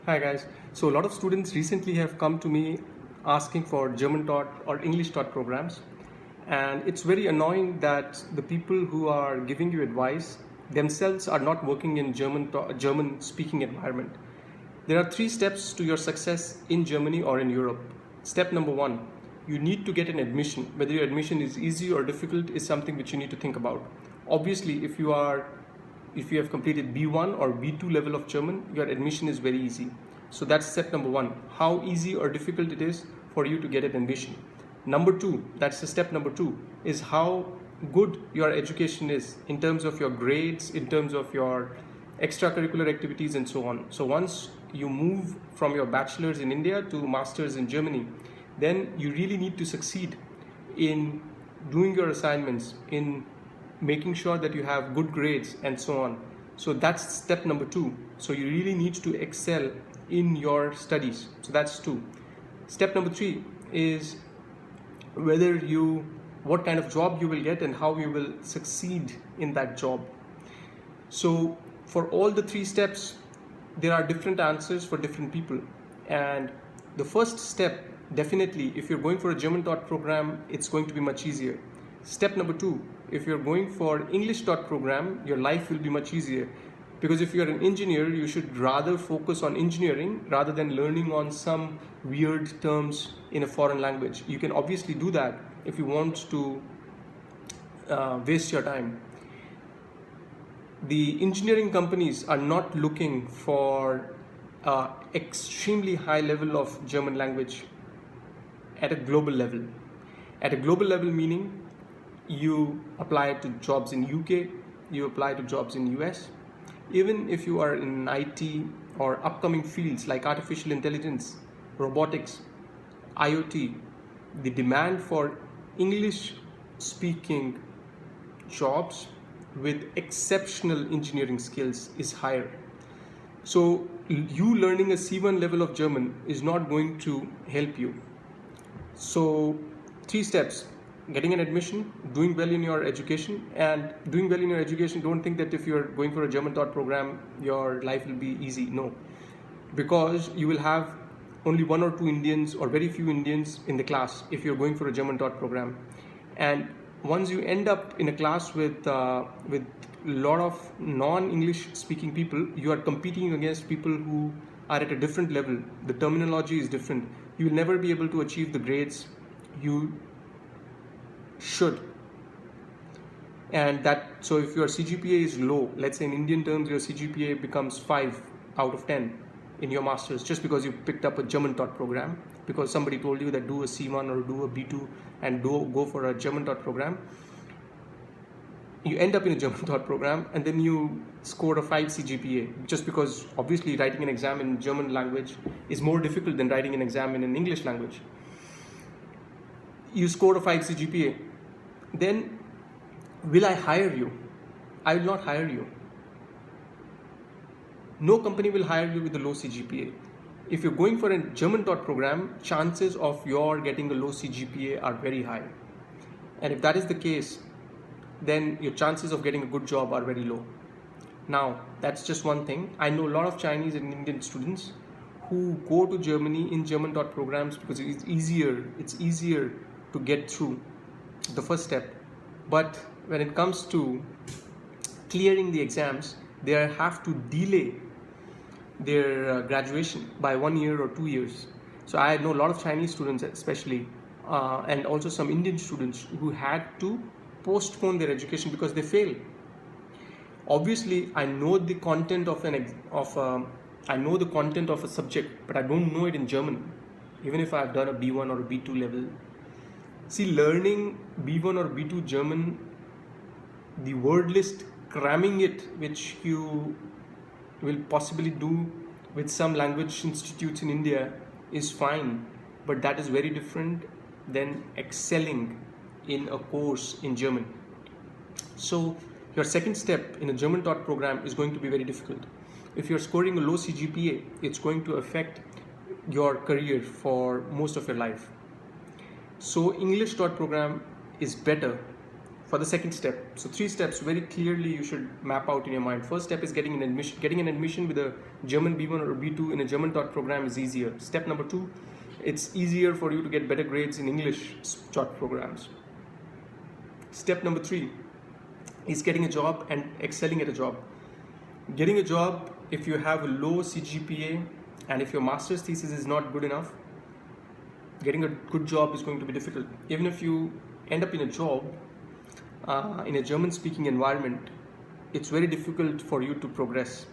Hi guys. So a lot of students recently have come to me asking for German taught or English taught programs, and it's very annoying that the people who are giving you advice themselves are not working in German speaking environment. There are 3 steps to your success in Germany or in Europe. Step number 1, you need to get an admission. Whether your admission is easy or difficult is something which you need to think about. Obviously, if you have completed B1 or B2 level of German, your admission is very easy. So that's step number 1, how easy or difficult it is for you to get an admission. Number 2, that's the step number 2, is how good your education is in terms of your grades, in terms of your extracurricular activities and so on. So once you move from your bachelor's in India to master's in Germany, then you really need to succeed in doing your assignments, in making sure that you have good grades and so on. So that's step number 2. So you really need to excel in your studies. So that's 2. Step number 3 is what kind of job you will get and how you will succeed in that job. So for all the 3 steps, there are different answers for different people. And the first step, definitely, if you're going for a German taught program, it's going to be much easier. Step number 2, if you're going for English taught program, your life will be much easier. Because if you're an engineer, you should rather focus on engineering rather than learning on some weird terms in a foreign language. You can obviously do that if you want to waste your time. The engineering companies are not looking for extremely high level of German language at a global level. At a global level meaning you apply to jobs in UK, you apply to jobs in US. Even if you are in IT or upcoming fields like artificial intelligence, robotics, IoT, the demand for English speaking jobs with exceptional engineering skills is higher. So you learning a C1 level of German is not going to help you. So 3 steps: getting an admission, doing well in your education. And doing well in your education, don't think that if you're going for a German taught program, your life will be easy. No, because you will have only 1 or 2 Indians or very few Indians in the class if you're going for a German taught program. And once you end up in a class with a lot of non-English speaking people, you are competing against people who are at a different level. The terminology is different. You will never be able to achieve the grades you should. And so if your CGPA is low, let's say in Indian terms your CGPA becomes 5 out of 10 in your masters, just because you picked up a German taught program, because somebody told you that do a C1 or do a B2 and go for a German taught program, you end up in a German taught program and then you scored a 5 CGPA, just because obviously writing an exam in German language is more difficult than writing an exam in an English language. You scored a 5 CGPA, then will I hire you? I will not hire you. No company will hire you with a low CGPA. If you're going for a German taught program, chances of your getting a low CGPA are very high. And if that is the case, then your chances of getting a good job are very low. Now, that's just one thing. I know a lot of Chinese and Indian students who go to Germany in German taught programs because it's easier to get through the first step. But when it comes to clearing the exams, they have to delay their graduation by 1 year or 2 years. So I know a lot of Chinese students especially, and also some Indian students who had to postpone their education because they failed. Obviously, I know the content of a subject, but I don't know it in German, even if I've done a B1 or a B2 level. See, learning B1 or B2 German, the word list, cramming it, which you will possibly do with some language institutes in India, is fine, but that is very different than excelling in a course in German. So your second step in a German taught program is going to be very difficult. If you're scoring a low CGPA, it's going to affect your career for most of your life. So English taught program is better for the second step. So 3 steps very clearly you should map out in your mind. First step is getting an admission. Getting an admission with a German B1 or B2 in a German taught program is easier. Step number 2, it's easier for you to get better grades in English taught programs. Step number 3 is getting a job and excelling at a job. Getting a job, if you have a low CGPA and if your master's thesis is not good enough, getting a good job is going to be difficult. Even if you end up in a job in a German speaking environment, it's very difficult for you to progress.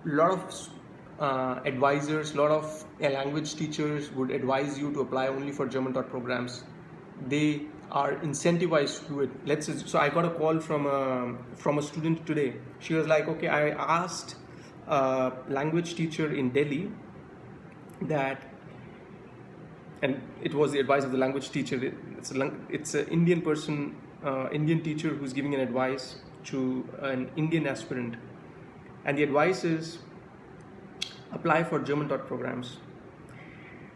A lot of advisors, a lot of language teachers would advise you to apply only for German taught programs. They are incentivized to do it. So I got a call from a student today. She was like, okay, I asked a language teacher in Delhi that, and it was the advice of the language teacher. It's an Indian person, Indian teacher who's giving an advice to an Indian aspirant, and the advice is apply for German taught programs.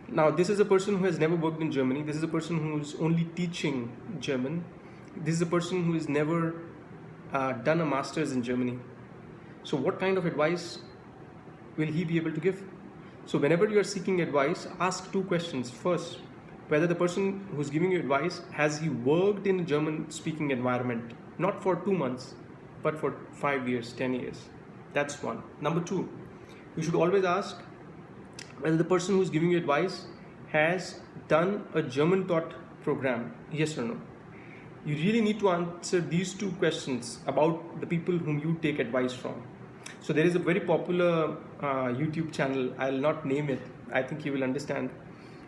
Now, this is a person who has never worked in Germany. This is a person who's only teaching German. This is a person who has never done a master's in Germany. So what kind of advice will he be able to give? So whenever you are seeking advice, ask 2 questions. First, whether the person who's giving you advice, has he worked in a German speaking environment? Not for 2 months, but for 5 years, 10 years. That's one. Number 2, you should always ask whether the person who's giving you advice has done a German taught program, yes or no. You really need to answer these 2 questions about the people whom you take advice from. So there is a very popular YouTube channel, I'll not name it, I think you will understand,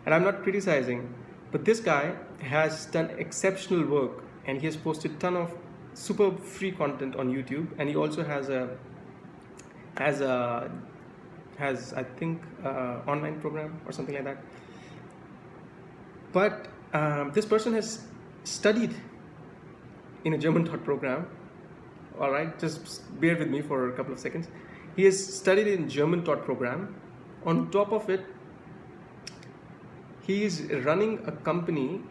and I'm not criticizing, but this guy has done exceptional work and he has posted a ton of super free content on YouTube, and he also has I think online program or something like that. But this person has studied in a German taught program. All right, just bear with me for a couple of seconds. He has studied in German taught program. On top of it, he is running a company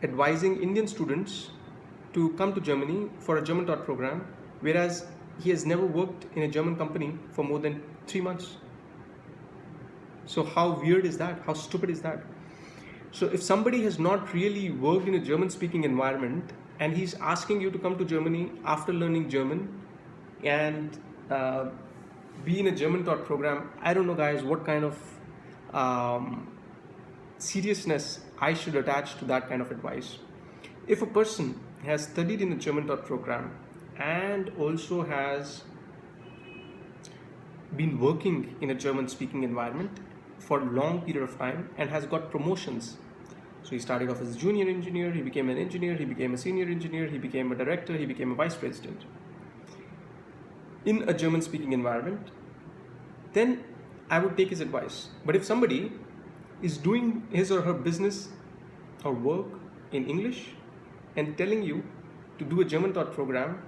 advising Indian students to come to Germany for a German taught program, whereas he has never worked in a German company for more than 3 months. So how weird is that? How stupid is that? So if somebody has not really worked in a German speaking environment and he's asking you to come to Germany after learning German and be in a German taught program, I don't know guys what kind of seriousness I should attach to that kind of advice. If a person has studied in a German taught program and also has been working in a German speaking environment for a long period of time and has got promotions. So he started off as a junior engineer, he became an engineer, he became a senior engineer, he became a director, he became a vice president in a German speaking environment, then I would take his advice. But if somebody is doing his or her business or work in English and telling you to do a German taught program,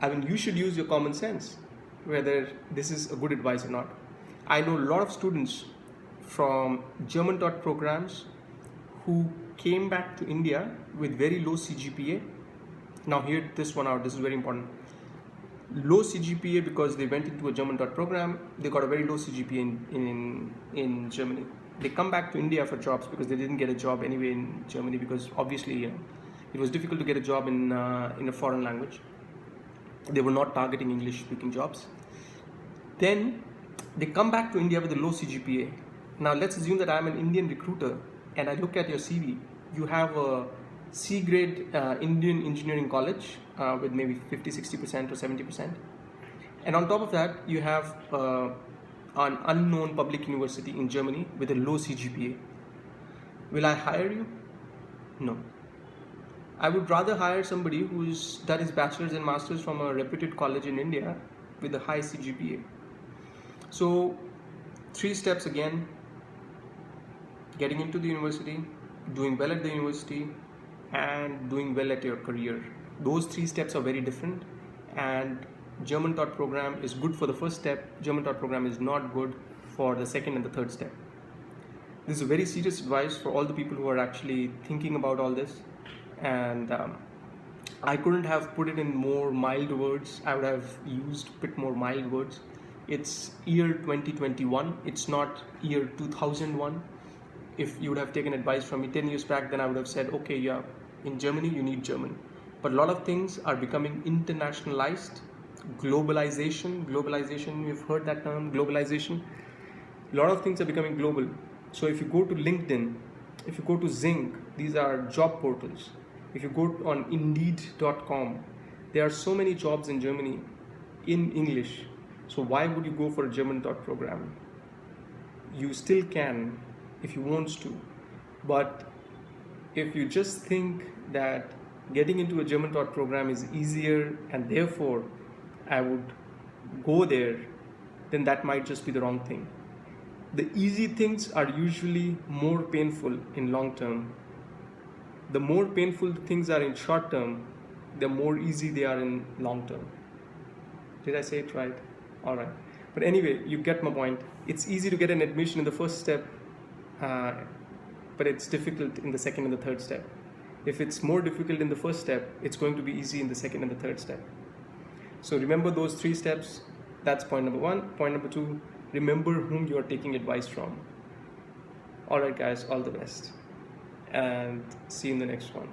I mean, you should use your common sense whether this is a good advice or not. I know a lot of students from German taught programs who came back to India with very low CGPA. Now hear this one out, this is very important. Low CGPA because they went into a German taught program, they got a very low CGPA in Germany. They come back to India for jobs because they didn't get a job anyway in Germany because obviously it was difficult to get a job in a foreign language. They were not targeting English speaking jobs. Then they come back to India with a low CGPA. Now let's assume that I'm an Indian recruiter and I look at your CV. You have a C grade Indian engineering college with maybe 50-60% or 70%. And on top of that, you have an unknown public university in Germany with a low CGPA. Will I hire you? No. I would rather hire somebody who's done his bachelor's and master's from a reputed college in India with a high CGPA. So 3 steps again: getting into the university, doing well at the university, and doing well at your career. Those 3 steps are very different, and German taught program is good for the first step. German taught program is not good for the second and the third step. This is a very serious advice for all the people who are actually thinking about all this, and I couldn't have put it in more mild words. I would have used a bit more mild words. It's year 2021. It's not year 2001. If you would have taken advice from me 10 years back, then I would have said, okay, yeah, in Germany, you need German. But a lot of things are becoming internationalized. Globalization, you've heard that term, globalization. A lot of things are becoming global. So if you go to LinkedIn, if you go to Zing, these are job portals. If you go on indeed.com, there are so many jobs in Germany in English. So why would you go for a German program? You still can if you want to. But if you just think that getting into a German program is easier and therefore I would go there, then that might just be the wrong thing. The easy things are usually more painful in long term. The more painful things are in short term, the more easy they are in long term. Did I say it right? All right. But anyway, you get my point. It's easy to get an admission in the first step, but it's difficult in the second and the third step. If it's more difficult in the first step, it's going to be easy in the second and the third step. So remember those 3 steps. That's point number 1. Point number 2, remember whom you are taking advice from. All right, guys, all the best. And see you in the next one.